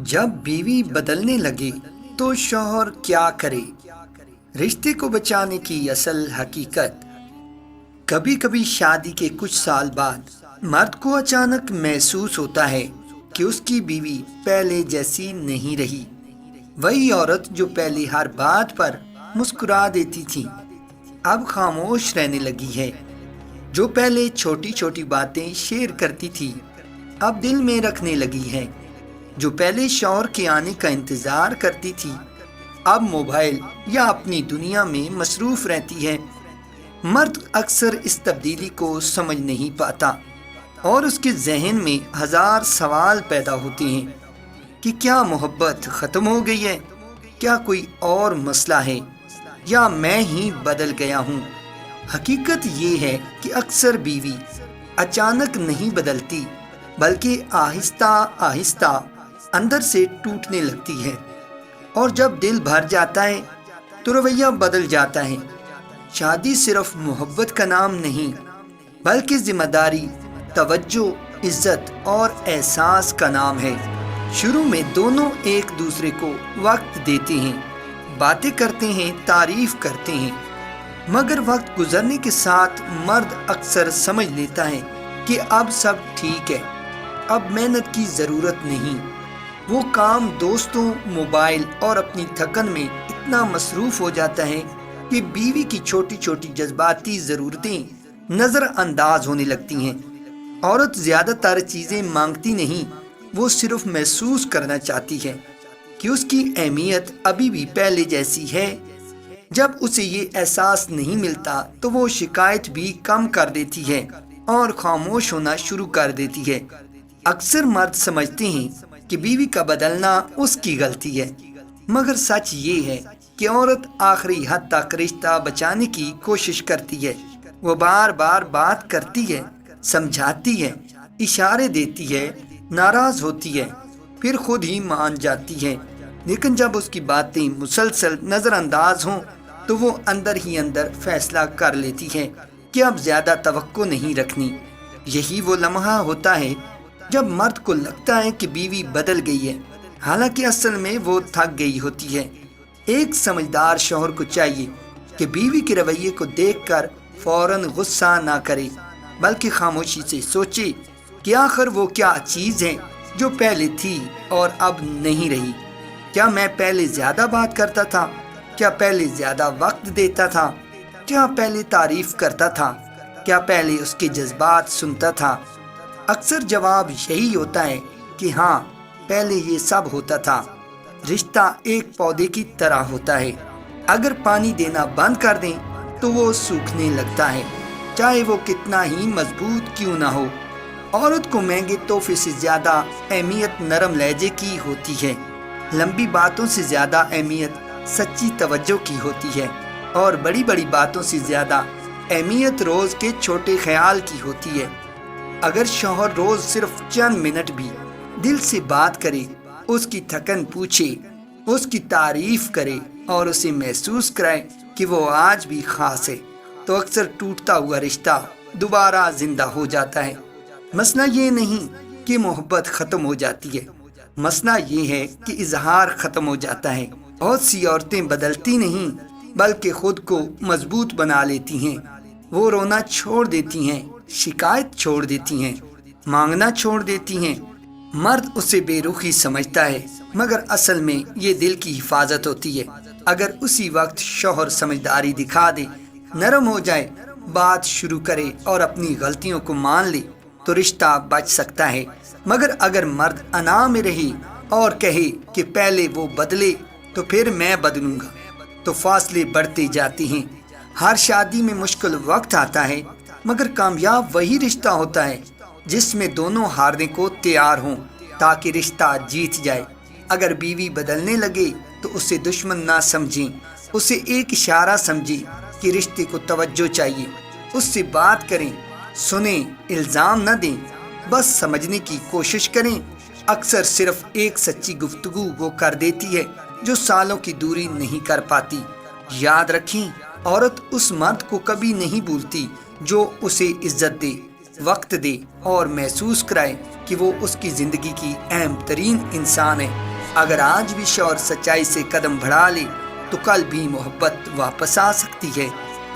جب بیوی بدلنے لگے تو شوہر کیا کرے؟ رشتے کو بچانے کی اصل حقیقت۔ کبھی کبھی شادی کے کچھ سال بعد مرد کو اچانک محسوس ہوتا ہے کہ اس کی بیوی پہلے جیسی نہیں رہی۔ وہی عورت جو پہلے ہر بات پر مسکرا دیتی تھی اب خاموش رہنے لگی ہے۔ جو پہلے چھوٹی چھوٹی باتیں شیئر کرتی تھی اب دل میں رکھنے لگی ہے۔ جو پہلے شوہر کے آنے کا انتظار کرتی تھی اب موبائل یا اپنی دنیا میں مصروف رہتی ہے۔ مرد اکثر اس تبدیلی کو سمجھ نہیں پاتا اور اس کے ذہن میں ہزار سوال پیدا ہوتے ہیں کہ کیا محبت ختم ہو گئی ہے؟ کیا کوئی اور مسئلہ ہے یا میں ہی بدل گیا ہوں؟ حقیقت یہ ہے کہ اکثر بیوی اچانک نہیں بدلتی بلکہ آہستہ آہستہ اندر سے ٹوٹنے لگتی ہے، اور جب دل بھر جاتا ہے تو رویہ بدل جاتا ہے۔ شادی صرف محبت کا نام نہیں بلکہ ذمہ داری، توجہ، عزت اور احساس کا نام ہے۔ شروع میں دونوں ایک دوسرے کو وقت دیتے ہیں، باتیں کرتے ہیں، تعریف کرتے ہیں، مگر وقت گزرنے کے ساتھ مرد اکثر سمجھ لیتا ہے کہ اب سب ٹھیک ہے، اب محنت کی ضرورت نہیں۔ وہ کام، دوستوں، موبائل اور اپنی تھکن میں اتنا مصروف ہو جاتا ہے کہ بیوی کی چھوٹی چھوٹی جذباتی ضرورتیں نظر انداز ہونے لگتی ہیں۔ عورت زیادہ تر چیزیں مانگتی نہیں، وہ صرف محسوس کرنا چاہتی ہے کہ اس کی اہمیت ابھی بھی پہلے جیسی ہے۔ جب اسے یہ احساس نہیں ملتا تو وہ شکایت بھی کم کر دیتی ہے اور خاموش ہونا شروع کر دیتی ہے۔ اکثر مرد سمجھتے ہیں کہ بیوی کا بدلنا اس کی غلطی ہے، مگر سچ یہ ہے کہ عورت آخری حد تک رشتہ بچانے کی کوشش کرتی ہے۔ وہ بار بار بات کرتی ہے، سمجھاتی ہے، اشارے دیتی ہے، ناراض ہوتی ہے، پھر خود ہی مان جاتی ہے، لیکن جب اس کی باتیں مسلسل نظر انداز ہوں تو وہ اندر ہی اندر فیصلہ کر لیتی ہے کہ اب زیادہ توقع نہیں رکھنی۔ یہی وہ لمحہ ہوتا ہے جب مرد کو لگتا ہے کہ بیوی بدل گئی ہے، حالانکہ اصل میں وہ تھک گئی ہوتی ہے۔ ایک سمجھدار شوہر کو چاہیے کہ بیوی کے رویے کو دیکھ کر فوراً غصہ نہ کرے، بلکہ خاموشی سے سوچے کہ آخر وہ کیا چیز ہے جو پہلے تھی اور اب نہیں رہی۔ کیا میں پہلے زیادہ بات کرتا تھا؟ کیا پہلے زیادہ وقت دیتا تھا؟ کیا پہلے تعریف کرتا تھا؟ کیا پہلے اس کے جذبات سنتا تھا؟ اکثر جواب یہی ہوتا ہے کہ ہاں، پہلے یہ سب ہوتا تھا۔ رشتہ ایک پودے کی طرح ہوتا ہے، اگر پانی دینا بند کر دیں تو وہ سوکھنے لگتا ہے، چاہے وہ کتنا ہی مضبوط کیوں نہ ہو۔ عورت کو مہنگے تحفے سے زیادہ اہمیت نرم لہجے کی ہوتی ہے، لمبی باتوں سے زیادہ اہمیت سچی توجہ کی ہوتی ہے، اور بڑی بڑی باتوں سے زیادہ اہمیت روز کے چھوٹے خیال کی ہوتی ہے۔ اگر شوہر روز صرف چند منٹ بھی دل سے بات کرے، اس کی تھکن پوچھے، اس کی تعریف کرے اور اسے محسوس کرائے کہ وہ آج بھی خاص ہے، تو اکثر ٹوٹتا ہوا رشتہ دوبارہ زندہ ہو جاتا ہے۔ مسئلہ یہ نہیں کہ محبت ختم ہو جاتی ہے، مسئلہ یہ ہے کہ اظہار ختم ہو جاتا ہے۔ بہت سی عورتیں بدلتی نہیں بلکہ خود کو مضبوط بنا لیتی ہیں۔ وہ رونا چھوڑ دیتی ہیں، شکایت چھوڑ دیتی ہیں، مانگنا چھوڑ دیتی ہیں۔ مرد اسے بے رخی سمجھتا ہے، مگر اصل میں یہ دل کی حفاظت ہوتی ہے۔ اگر اسی وقت شوہر سمجھداری دکھا دے، نرم ہو جائے، بات شروع کرے اور اپنی غلطیوں کو مان لے تو رشتہ بچ سکتا ہے۔ مگر اگر مرد انا میں رہے اور کہے کہ پہلے وہ بدلے تو پھر میں بدلوں گا، تو فاصلے بڑھتے جاتے ہیں۔ ہر شادی میں مشکل وقت آتا ہے، مگر کامیاب وہی رشتہ ہوتا ہے جس میں دونوں ہارنے کو تیار ہوں تاکہ رشتہ جیت جائے۔ اگر بیوی بدلنے لگے تو اسے دشمن نہ سمجھیں، اسے ایک اشارہ سمجھیں کہ رشتے کو توجہ چاہیے۔ اس سے بات کریں، سنیں، الزام نہ دیں، بس سمجھنے کی کوشش کریں۔ اکثر صرف ایک سچی گفتگو وہ کر دیتی ہے جو سالوں کی دوری نہیں کر پاتی۔ یاد رکھیں، عورت اس مرد کو کبھی نہیں بھولتی جو اسے عزت دے، وقت دے اور محسوس کرائے کہ وہ اس کی زندگی کی اہم ترین انسان ہے۔ اگر آج بھی شوہر سچائی سے قدم بڑھا لے تو کل بھی محبت واپس آ سکتی ہے۔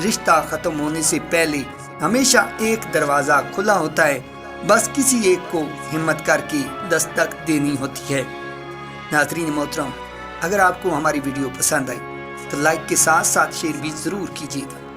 رشتہ ختم ہونے سے پہلے ہمیشہ ایک دروازہ کھلا ہوتا ہے، بس کسی ایک کو ہمت کر کے دستک دینی ہوتی ہے۔ ناظرین محترم، اگر آپ کو ہماری ویڈیو پسند آئی تو لائک کے ساتھ ساتھ شیئر بھی ضرور کیجیے گا۔